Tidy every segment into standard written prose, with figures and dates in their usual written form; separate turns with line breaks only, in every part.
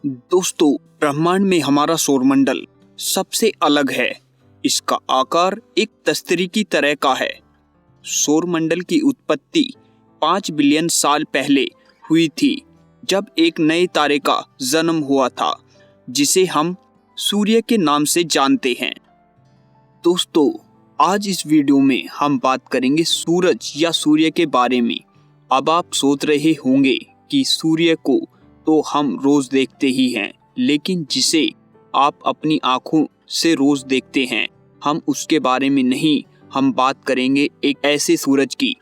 दोस्तों, ब्रह्मांड में हमारा सौरमंडल सबसे अलग है। इसका आकार एक तस्तरी की तरह का है। सौरमंडल की उत्पत्ति 5 बिलियन साल पहले हुई थी, जब एक नए तारे का जन्म हुआ था, जिसे हम सूर्य के नाम से जानते हैं। दोस्तों, आज इस वीडियो में हम बात करेंगे सूरज या सूर्य के बारे में। अब आप सोच रहे होंगे कि सूर्य को तो हम रोज देखते ही हैं, लेकिन जिसे आप अपनी आंखों से रोज देखते हैं, हम उसके बारे में नहीं। हम बात करेंगे एक ऐसे सूरज की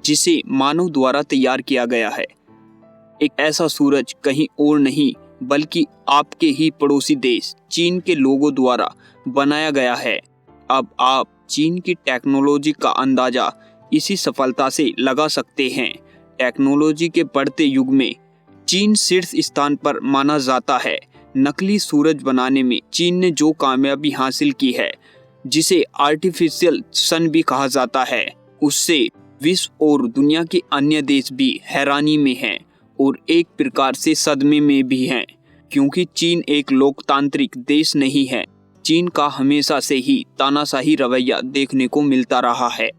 जिसे मानव द्वारा तैयार किया गया है। एक ऐसा सूरज कहीं और नहीं बल्कि आपके ही पड़ोसी देश चीन के लोगों द्वारा बनाया गया है। अब आप चीन की टेक्नोलॉजी का अंदाजा इसी सफलता से लगा सकते हैं। टेक्नोलॉजी के बढ़ते युग में चीन शीर्ष स्थान पर माना जाता है। नकली सूरज बनाने में चीन ने जो कामयाबी हासिल की है, जिसे आर्टिफिशियल सन भी कहा जाता है, उससे विश्व और दुनिया के अन्य देश भी हैरानी में हैं और एक प्रकार से सदमे में भी हैं, क्योंकि चीन एक लोकतांत्रिक देश नहीं है। चीन का हमेशा से ही तानाशाही रवैया देखने को मिलता रहा है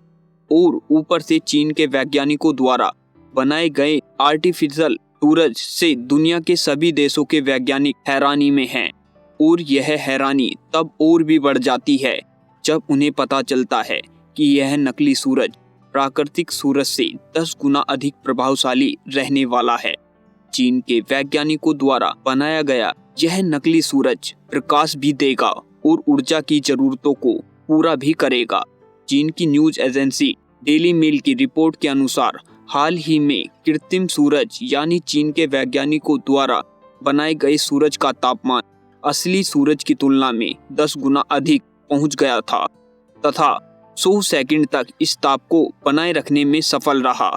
और ऊपर से चीन के वैज्ञानिकों द्वारा बनाए गए आर्टिफिशियल सूरज से दुनिया के सभी देशों के वैज्ञानिक हैरानी में हैं। और यह हैरानी तब और भी बढ़ जाती है जब उन्हें पता चलता है कि यह नकली सूरज प्राकृतिक सूरज से 10 गुना अधिक प्रभावशाली रहने वाला है। चीन के वैज्ञानिकों द्वारा बनाया गया यह नकली सूरज प्रकाश भी देगा और ऊर्जा की जरूरतों को पूरा भी करेगा। चीन की न्यूज एजेंसी डेली मेल की रिपोर्ट के अनुसार हाल ही में कृत्रिम सूरज यानी चीन के वैज्ञानिकों द्वारा बनाए गए सूरज का तापमान असली सूरज की तुलना में 10 गुना अधिक पहुंच गया था तथा 100 सेकंड तक इस ताप को बनाए रखने में सफल रहा।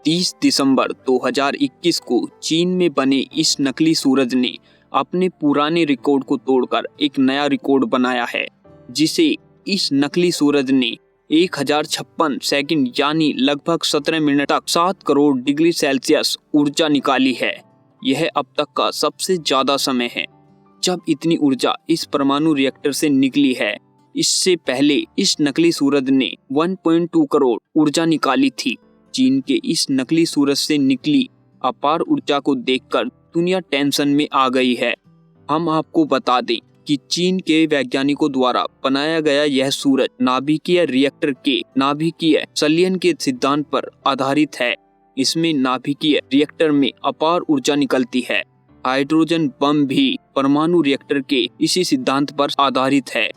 30 दिसंबर 2021 को चीन में बने इस नकली सूरज ने अपने पुराने रिकॉर्ड को तोड़कर एक नया रिकॉर्ड बनाया है, जिसे इस नकली सूरज ने 1056 सेकंड यानी लगभग 17 मिनट तक 7 करोड़ डिग्री सेल्सियस ऊर्जा निकाली है। यह अब तक का सबसे ज्यादा समय है जब इतनी ऊर्जा इस परमाणु रिएक्टर से निकली है। इससे पहले इस नकली सूरज ने 1.2 करोड़ ऊर्जा निकाली थी। चीन के इस नकली सूरज से निकली अपार ऊर्जा को देखकर दुनिया टेंशन में आ गई है। हम आपको बता दें कि चीन के वैज्ञानिकों द्वारा बनाया गया यह सूरज नाभिकीय रिएक्टर के नाभिकीय संलयन के सिद्धांत पर आधारित है। इसमें नाभिकीय रिएक्टर में अपार ऊर्जा निकलती है। हाइड्रोजन बम भी परमाणु रिएक्टर के इसी सिद्धांत पर आधारित है।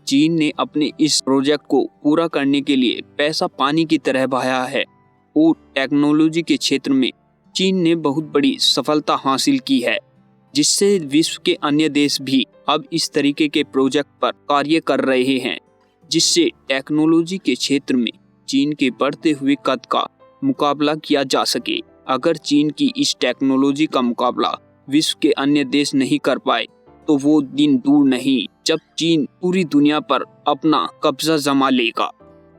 चीन ने अपने इस प्रोजेक्ट को पूरा करने के लिए पैसा पानी की तरह बहाया है और टेक्नोलॉजी के क्षेत्र में चीन ने बहुत बड़ी सफलता हासिल की है, जिससे विश्व के अन्य देश भी अब इस तरीके के प्रोजेक्ट पर कार्य कर रहे हैं, जिससे टेक्नोलॉजी के क्षेत्र में चीन के बढ़ते हुए कद का मुकाबला किया जा सके। अगर चीन की इस टेक्नोलॉजी का मुकाबला विश्व के अन्य देश नहीं कर पाए, तो वो दिन दूर नहीं जब चीन पूरी दुनिया पर अपना कब्जा जमा लेगा।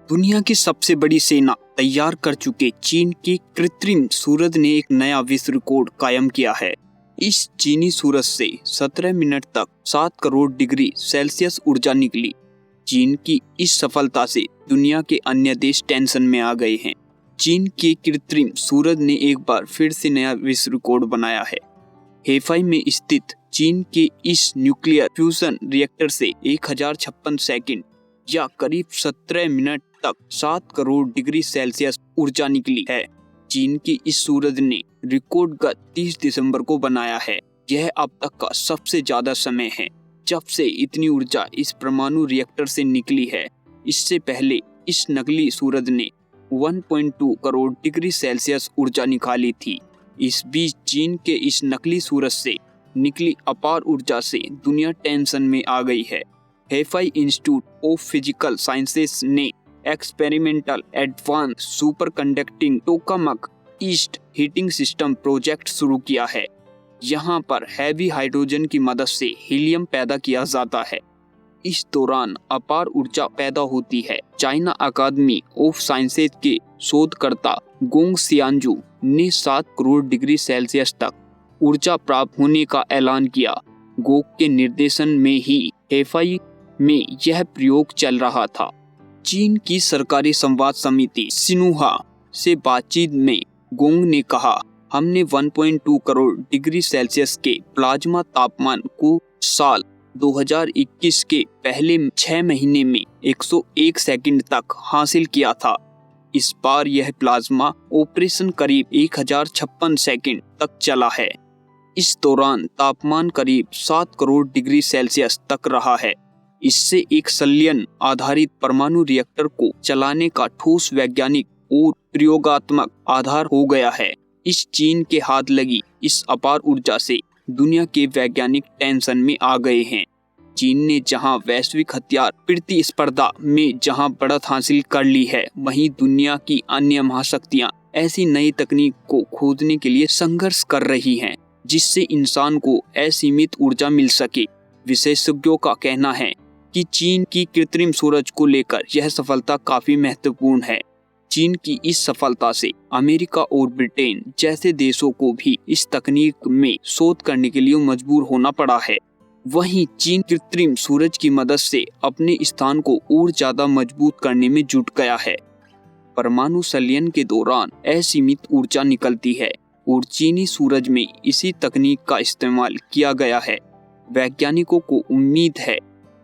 दुनिया की सबसे बड़ी सेना तैयार कर चुके चीन के कृत्रिम सूरज ने एक नया विश्व रिकॉर्ड कायम किया है। इस चीनी सूरज से 17 मिनट तक 7 करोड़ डिग्री सेल्सियस ऊर्जा निकली। चीन की इस सफलता से दुनिया के अन्य देश टेंशन में आ गए हैं। चीन के कृत्रिम सूरज ने एक बार फिर से नया विश्व रिकॉर्ड बनाया है। हेफाई में स्थित चीन के इस न्यूक्लियर फ्यूजन रिएक्टर से 1056 सेकंड या करीब 17 मिनट तक 7 करोड़ डिग्री सेल्सियस ऊर्जा निकली है। चीन की इस सूरज ने रिकॉर्ड गत 30 दिसंबर को बनाया है। यह अब तक का सबसे ज्यादा समय है जब से इतनी ऊर्जा इस परमाणु रिएक्टर से निकली है। इससे पहले इस नकली सूरज ने 1.2 करोड़ डिग्री सेल्सियस ऊर्जा निकाली थी। इस बीच चीन के इस नकली सूरज से निकली अपार ऊर्जा से दुनिया टेंशन में आ गई है। हेफाई इंस्टीट्यूट ऑफ फिजिकल साइंसेस ने experimental advance super conducting tokamak east heating system project शुरू किया है। यहाँ पर हैवी हाइड्रोजन की मदद से हीलियम पैदा किया जाता है। इस दौरान अपार ऊर्जा पैदा होती है। चाइना अकादमी ऑफ साइंसेज के शोधकर्ता गोंग सियानजू ने 7 करोड़ डिग्री सेल्सियस तक ऊर्जा प्राप्त होने का ऐलान किया। गोक के निर्देशन में ही हेफाई में यह प्रयोग चल रहा था। चीन की सरकारी संवाद समिति सिन्हुआ से बातचीत में गोंग ने कहा, हमने 1.2 करोड़ डिग्री सेल्सियस के प्लाज्मा तापमान को साल 2021 के पहले 6 महीने में 101 सेकंड तक हासिल किया था। इस बार यह प्लाज्मा ऑपरेशन करीब 1056 सेकंड तक चला है। इस दौरान तापमान करीब 7 करोड़ डिग्री सेल्सियस तक रहा है। इससे एक संलयन आधारित परमाणु रिएक्टर को चलाने का ठोस वैज्ञानिक और प्रयोगात्मक आधार हो गया है। इस चीन के हाथ लगी इस अपार ऊर्जा से दुनिया के वैज्ञानिक टेंशन में आ गए हैं। चीन ने जहां वैश्विक हथियार प्रतिस्पर्धा में जहां बढ़त हासिल कर ली है, वहीं दुनिया की अन्य महाशक्तियां ऐसी नई तकनीक को खोजने के लिए संघर्ष कर रही हैं, जिससे इंसान को असीमित ऊर्जा मिल सके। विशेषज्ञों का कहना है कि चीन की कृत्रिम सूरज को लेकर यह सफलता काफी महत्वपूर्ण है। चीन की इस सफलता से अमेरिका और ब्रिटेन जैसे देशों को भी इस तकनीक में शोध करने के लिए मजबूर होना पड़ा है। वहीं चीन कृत्रिम सूरज की मदद से अपने स्थान को और ज्यादा मजबूत करने में जुट गया है। परमाणु संलयन के दौरान असीमित ऊर्जा निकलती है और चीनी सूरज में इसी तकनीक का इस्तेमाल किया गया है। वैज्ञानिकों को उम्मीद है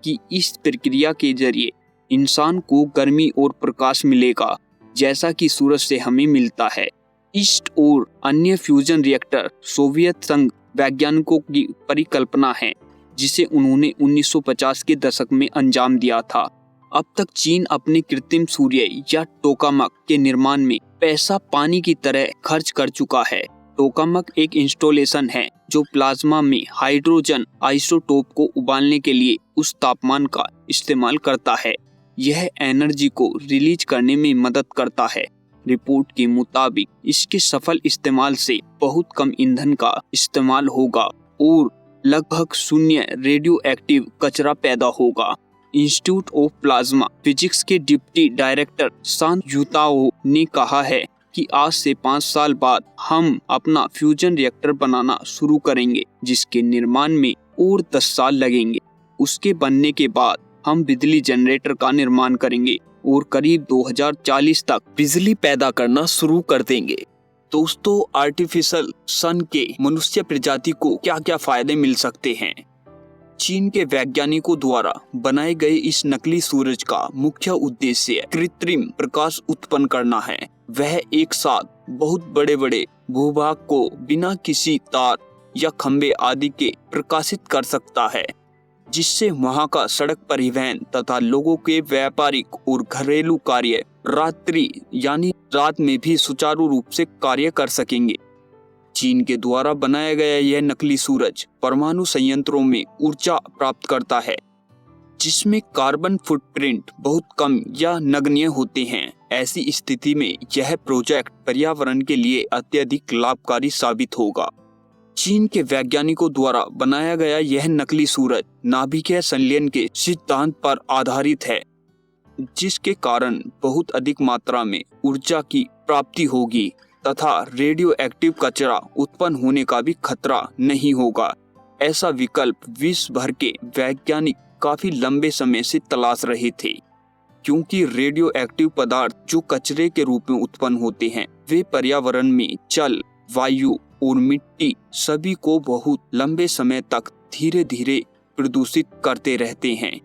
कि इस प्रक्रिया के जरिए इंसान को गर्मी और प्रकाश मिलेगा, जैसा कि सूरज से हमें मिलता है। ईस्ट और अन्य फ्यूजन रिएक्टर सोवियत संघ वैज्ञानिकों की परिकल्पना है, जिसे उन्होंने 1950 के दशक में अंजाम दिया था। अब तक चीन अपने कृत्रिम सूर्य या टोकामक के निर्माण में पैसा पानी की तरह खर्च कर चुका है। टोकामक एक इंस्टॉलेशन है जो प्लाज्मा में हाइड्रोजन आइसोटोप को उबालने के लिए उस तापमान का इस्तेमाल करता है। यह एनर्जी को रिलीज करने में मदद करता है। रिपोर्ट के मुताबिक इसके सफल इस्तेमाल से बहुत कम ईंधन का इस्तेमाल होगा और लगभग शून्य रेडियो एक्टिव कचरा पैदा होगा। इंस्टीट्यूट ऑफ प्लाज्मा फिजिक्स के डिप्टी डायरेक्टर सान युताओ ने कहा है कि आज से 5 साल बाद हम अपना फ्यूजन रिएक्टर बनाना शुरू करेंगे, जिसके निर्माण में और 10 साल लगेंगे। उसके बनने के बाद हम बिजली जनरेटर का निर्माण करेंगे और करीब 2040 तक बिजली पैदा करना शुरू कर देंगे। दोस्तों, आर्टिफिशियल सन के मनुष्य प्रजाति को क्या क्या फायदे मिल सकते हैं? चीन के वैज्ञानिकों द्वारा बनाए गए इस नकली सूरज का मुख्य उद्देश्य कृत्रिम प्रकाश उत्पन्न करना है। वह एक साथ बहुत बड़े बड़े भूभाग को बिना किसी तार या खंबे आदि के प्रकाशित कर सकता है, जिससे वहां का सड़क परिवहन तथा लोगों के व्यापारिक और घरेलू कार्य रात्रि यानी रात में भी सुचारू रूप से कार्य कर सकेंगे। चीन के द्वारा बनाया गया यह नकली सूरज परमाणु संयंत्रों में ऊर्जा प्राप्त करता है, जिसमें कार्बन फुटप्रिंट बहुत कम या नगण्य होते हैं। ऐसी स्थिति में यह प्रोजेक्ट पर्यावरण के लिए अत्यधिक लाभकारी साबित होगा। चीन के वैज्ञानिकों द्वारा बनाया गया यह नकली सूरज नाभिकीय संलयन के सिद्धांत पर आधारित है, जिसके कारण बहुत अधिक मात्रा में ऊर्जा की प्राप्ति होगी तथा रेडियो एक्टिव कचरा उत्पन्न होने का भी खतरा नहीं होगा। ऐसा विकल्प विश्व भर के वैज्ञानिक काफी लंबे समय से तलाश रहे थे, क्योंकि रेडियो एक्टिव पदार्थ जो कचरे के रूप में उत्पन्न होते हैं, वे पर्यावरण में जल, वायु और मिट्टी सभी को बहुत लंबे समय तक धीरे धीरे प्रदूषित करते रहते हैं।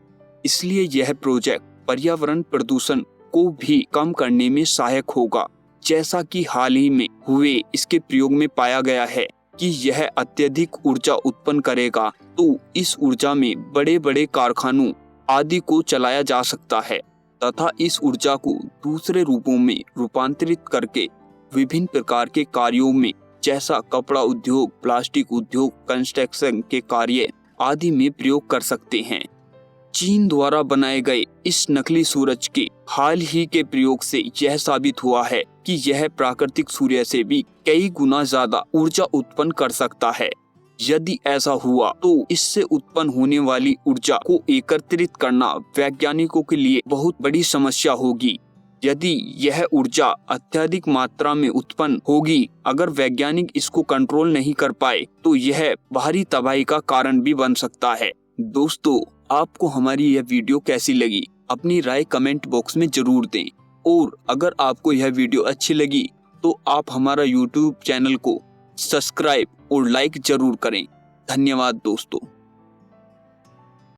इसलिए यह प्रोजेक्ट पर्यावरण प्रदूषण को भी कम करने में सहायक होगा। जैसा कि हाल ही में हुए इसके प्रयोग में पाया गया है कि यह अत्यधिक ऊर्जा उत्पन्न करेगा, तो इस ऊर्जा में बड़े बड़े कारखानों आदि को चलाया जा सकता है तथा इस ऊर्जा को दूसरे रूपों में रूपांतरित करके विभिन्न प्रकार के कार्यों में, जैसा कपड़ा उद्योग, प्लास्टिक उद्योग, कंस्ट्रक्शन के कार्य आदि में प्रयोग कर सकते हैं। चीन द्वारा बनाए गए इस नकली सूरज के हाल ही के प्रयोग से यह साबित हुआ है कि यह प्राकृतिक सूर्य से भी कई गुना ज्यादा ऊर्जा उत्पन्न कर सकता है। यदि ऐसा हुआ तो इससे उत्पन्न होने वाली ऊर्जा को एकत्रित करना वैज्ञानिकों के लिए बहुत बड़ी समस्या होगी। यदि यह ऊर्जा अत्यधिक मात्रा में उत्पन्न होगी, अगर वैज्ञानिक इसको कंट्रोल नहीं कर पाए तो यह भारी तबाही का कारण भी बन सकता है। दोस्तों, आपको हमारी यह वीडियो कैसी लगी? अपनी राय कमेंट बॉक्स में जरूर दें। और अगर आपको यह वीडियो अच्छी लगी तो आप हमारा YouTube चैनल को सब्सक्राइब और लाइक जरूर करें। धन्यवाद दोस्तों।